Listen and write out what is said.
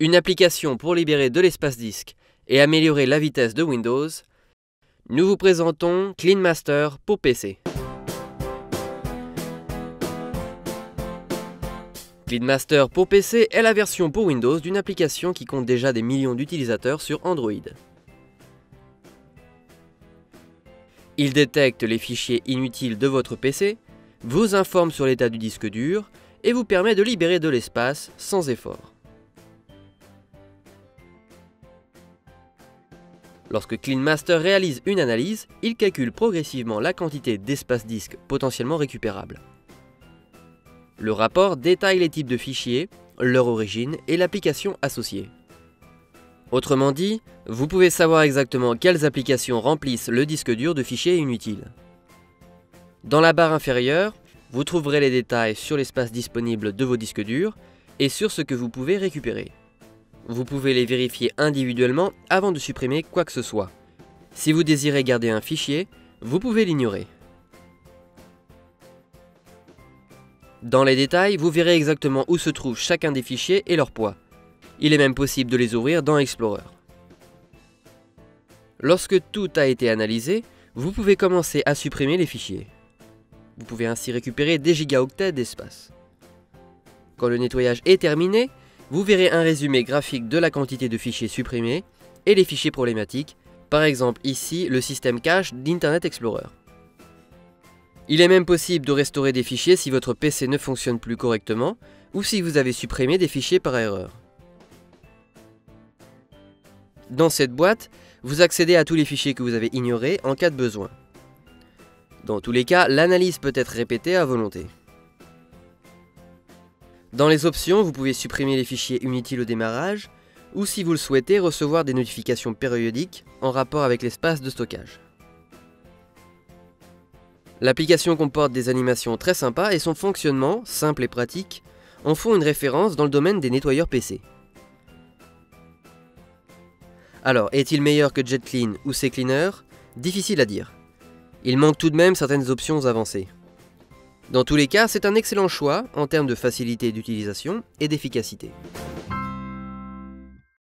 Une application pour libérer de l'espace disque et améliorer la vitesse de Windows, nous vous présentons Clean Master pour PC. Clean Master pour PC est la version pour Windows d'une application qui compte déjà des millions d'utilisateurs sur Android. Il détecte les fichiers inutiles de votre PC, vous informe sur l'état du disque dur et vous permet de libérer de l'espace sans effort. Lorsque Clean Master réalise une analyse, il calcule progressivement la quantité d'espace disque potentiellement récupérable. Le rapport détaille les types de fichiers, leur origine et l'application associée. Autrement dit, vous pouvez savoir exactement quelles applications remplissent le disque dur de fichiers inutiles. Dans la barre inférieure, vous trouverez les détails sur l'espace disponible de vos disques durs et sur ce que vous pouvez récupérer. Vous pouvez les vérifier individuellement avant de supprimer quoi que ce soit. Si vous désirez garder un fichier, vous pouvez l'ignorer. Dans les détails, vous verrez exactement où se trouve chacun des fichiers et leur poids. Il est même possible de les ouvrir dans Explorer. Lorsque tout a été analysé, vous pouvez commencer à supprimer les fichiers. Vous pouvez ainsi récupérer des gigaoctets d'espace. Quand le nettoyage est terminé, vous verrez un résumé graphique de la quantité de fichiers supprimés et les fichiers problématiques, par exemple ici le système cache d'Internet Explorer. Il est même possible de restaurer des fichiers si votre PC ne fonctionne plus correctement ou si vous avez supprimé des fichiers par erreur. Dans cette boîte, vous accédez à tous les fichiers que vous avez ignorés en cas de besoin. Dans tous les cas, l'analyse peut être répétée à volonté. Dans les options, vous pouvez supprimer les fichiers inutiles au démarrage ou si vous le souhaitez, recevoir des notifications périodiques en rapport avec l'espace de stockage. L'application comporte des animations très sympas et son fonctionnement, simple et pratique, en font une référence dans le domaine des nettoyeurs PC. Alors, est-il meilleur que JetClean ou CCleaner? Difficile à dire. Il manque tout de même certaines options avancées. Dans tous les cas, c'est un excellent choix en termes de facilité d'utilisation et d'efficacité.